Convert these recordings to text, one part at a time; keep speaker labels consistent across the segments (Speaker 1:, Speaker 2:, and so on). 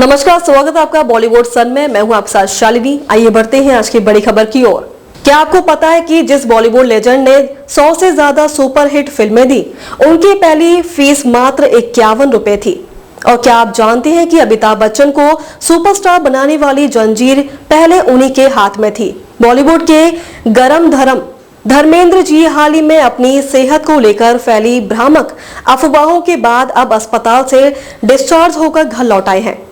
Speaker 1: नमस्कार, स्वागत है आपका बॉलीवुड सन में। मैं हूं आपके साथ शालिनी। आइए बढ़ते हैं आज की बड़ी खबर की ओर। क्या आपको पता है कि जिस बॉलीवुड लेजेंड ने 100 से ज्यादा सुपरहिट फिल्में दी, उनकी पहली फीस मात्र 51 रुपए थी। और क्या आप जानते हैं कि अमिताभ बच्चन को सुपरस्टार बनाने वाली जंजीर पहले उन्हीं के हाथ में थी। बॉलीवुड के गरम धर्म धर्मेंद्र जी हाल ही में अपनी सेहत को लेकर फैली भ्रामक अफवाहों के बाद अब अस्पताल से डिस्चार्ज होकर घर लौट आए हैं।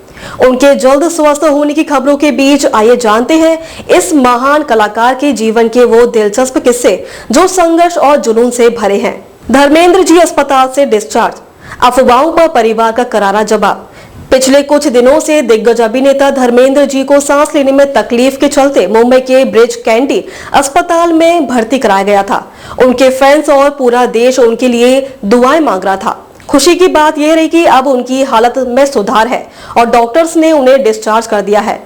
Speaker 1: उनके जल्द स्वस्थ होने की खबरों के बीच आइए जानते हैं इस महान कलाकार के जीवन के वो दिलचस्प किस्से जो संघर्ष और जुनून से भरे हैं। धर्मेंद्र जी अस्पताल से डिस्चार्ज, अफवाहों पर परिवार का करारा जवाब। पिछले कुछ दिनों से दिग्गज अभिनेता धर्मेंद्र जी को सांस लेने में तकलीफ के चलते मुंबई के ब्रिज कैंडी अस्पताल में भर्ती कराया गया था। उनके फैंस और पूरा देश उनके लिए दुआएं मांग रहा था। खुशी की बात यह रही कि अब उनकी हालत में सुधार है और डॉक्टर्स ने उन्हें डिस्चार्ज कर दिया है।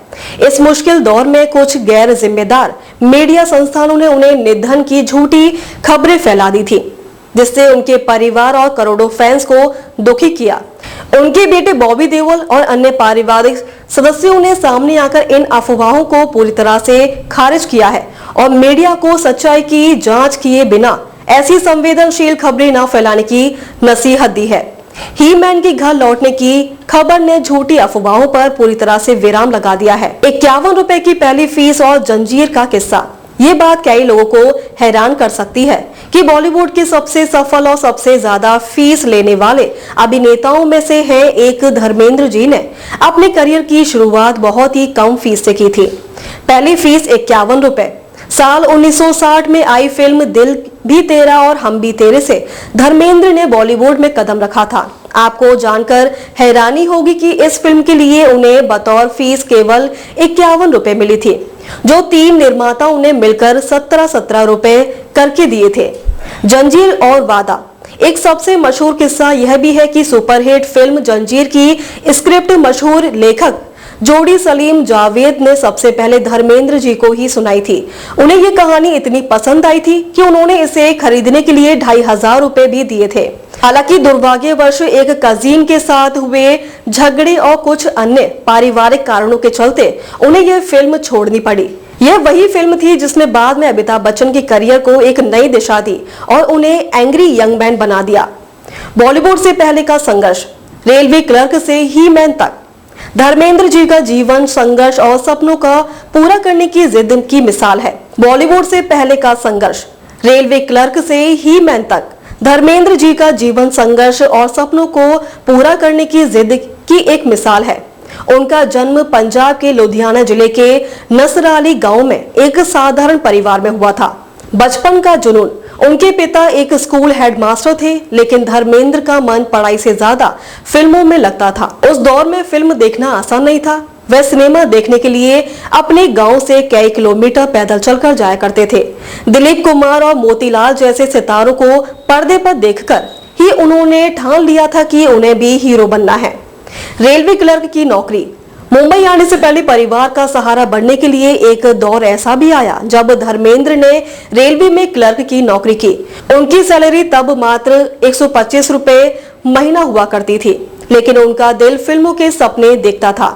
Speaker 1: इस मुश्किल दौर में कुछ गैर जिम्मेदार मीडिया संस्थानों ने उन्हें निधन की झूठी खबरें फैला दी थी, जिससे उनके परिवार और करोड़ों फैंस को दुखी किया। उनके बेटे बॉबी देओल और अन्य पारिवारिक सदस्यों ने सामने आकर इन अफवाहों को पूरी तरह से खारिज किया है और मीडिया को सच्चाई की जांच किए बिना ऐसी संवेदनशील खबरें न फैलाने की नसीहत दी है। ही मैन के घर लौटने की खबर ने झूठी अफवाहों पर पूरी तरह से विराम लगा दिया है। 51 रुपए की पहली फीस और जंजीर का किस्सा, ये बात कई लोगों को हैरान कर सकती है कि बॉलीवुड के सबसे सफल और सबसे ज्यादा फीस लेने वाले अभिनेताओं में से हैं एक धर्मेंद्र जी ने अपने करियर की शुरुआत बहुत ही कम फीस से की थी। पहली फीस 51 रुपए। साल 1960 में आई फिल्म दिल भी तेरा और हम भी तेरे से धर्मेंद्र ने बॉलीवुड में कदम रखा था। आपको जानकर हैरानी होगी कि इस फिल्म के लिए उन्हें बतौर फीस केवल 51 रुपए मिली थी, जो 3 निर्माताओं ने मिलकर 17-17 रुपए करके दिए थे। जंजीर और वादा। एक सबसे मशहूर किस्सा यह भी है कि सुपरहिट फिल्म जंजीर की स्क्रिप्ट मशहूर लेखक जोड़ी सलीम जावेद ने सबसे पहले धर्मेंद्र जी को ही सुनाई थी। उन्हें ये कहानी इतनी पसंद आई थी कि उन्होंने इसे खरीदने के लिए 2500 रुपए भी दिए थे। हालांकि दुर्भाग्यवश एक कजीन के साथ हुए झगड़े और कुछ अन्य पारिवारिक कारणों के चलते उन्हें यह फिल्म छोड़नी पड़ी। यह वही फिल्म थी जिसने बाद में अमिताभ बच्चन के करियर को एक नई दिशा दी और उन्हें एंग्री यंग मैन बना दिया। बॉलीवुड से पहले का संघर्ष, रेलवे क्लर्क से ही मैन तक। धर्मेंद्र जी का जीवन संघर्ष और सपनों का पूरा करने की जिद की मिसाल है। बॉलीवुड से पहले का संघर्ष, रेलवे क्लर्क से ही मैन तक। धर्मेंद्र जी का जीवन संघर्ष और सपनों को पूरा करने की जिद की एक मिसाल है। उनका जन्म पंजाब के लुधियाना जिले के नसराली गांव में एक साधारण परिवार में हुआ था। बचपन का जुनून, उनके पिता एक स्कूल हेडमास्टर थे, लेकिन धर्मेंद्र का मन पढ़ाई से ज्यादा फिल्मों में लगता था। उस दौर में फिल्म देखना आसान नहीं था। वह सिनेमा देखने के लिए अपने गांव से कई किलोमीटर पैदल चलकर जाया करते थे। दिलीप कुमार और मोतीलाल जैसे सितारों को पर्दे पर देखकर ही उन्होंने ठान लिया था कि उन्हें भी हीरो बनना है। रेलवे क्लर्क की नौकरी। मुंबई आने से पहले परिवार का सहारा बनने के लिए एक दौर ऐसा भी आया जब धर्मेंद्र ने रेलवे में क्लर्क की नौकरी की। उनकी सैलरी तब मात्र 125 रुपए महीना हुआ करती थी, लेकिन उनका दिल फिल्मों के सपने देखता था।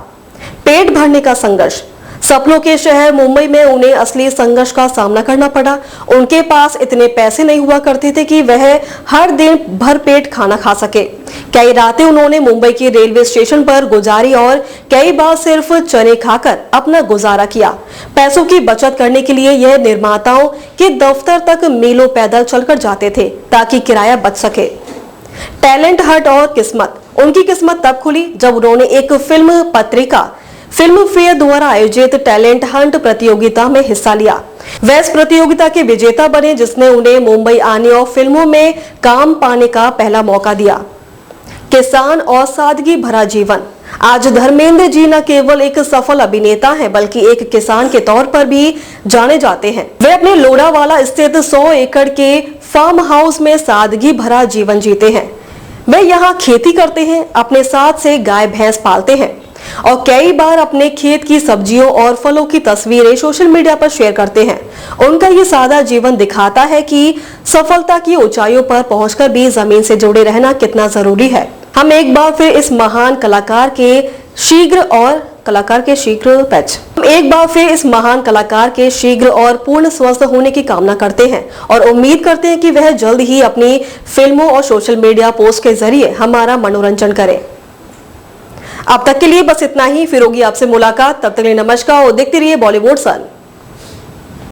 Speaker 1: पेट भरने का संघर्ष। सपनों के शहर मुंबई में उन्हें असली संघर्ष का सामना करना पड़ा। उनके पास इतने पैसे नहीं हुआ करते थे कि वह हर दिन भर पेट खाना खा सके। कई रातें उन्होंने मुंबई के रेलवे स्टेशन पर गुजारी और कई बार सिर्फ चने खाकर अपना गुजारा किया। पैसों की बचत करने के लिए यह निर्माताओं के दफ्तर तक मीलों पैदल चलकर जाते थे ताकि किराया बच सके। टैलेंट हंट और किस्मत। उनकी किस्मत तब खुली जब उन्होंने एक फिल्म पत्रिका फिल्म फेयर द्वारा आयोजित टैलेंट हंट प्रतियोगिता में हिस्सा लिया। वह इस प्रतियोगिता के विजेता बने जिसने उन्हें मुंबई आने और फिल्मों में काम पाने का पहला मौका दिया। किसान और सादगी भरा जीवन। आज धर्मेंद्र जी न केवल एक सफल अभिनेता हैं बल्कि एक किसान के तौर पर भी जाने जाते हैं। वे अपने लोनावाला स्थित 100 एकड़ के फार्म हाउस में सादगी भरा जीवन जीते हैं। वे यहाँ खेती करते हैं, अपने साथ से गाय भैंस पालते हैं और कई बार अपने खेत की सब्जियों और फलों की तस्वीरें सोशल मीडिया पर शेयर करते हैं। उनका ये सादा जीवन दिखाता है कि सफलता की ऊंचाइयों पर पहुंचकर भी जमीन से जुड़े रहना कितना जरूरी है। हम एक बार फिर इस महान कलाकार के शीघ्र और कलाकार के शीघ्र पैच। हम एक बार फिर इस महान कलाकार के शीघ्र और पूर्ण स्वस्थ होने की कामना करते हैं और उम्मीद करते हैं कि वह जल्द ही अपनी फिल्मों और सोशल मीडिया पोस्ट के जरिए हमारा मनोरंजन करें। अब तक के लिए बस इतना ही, फिर होगी आपसे मुलाकात। तब तक के लिए नमस्कार और देखते रहिए बॉलीवुड सन।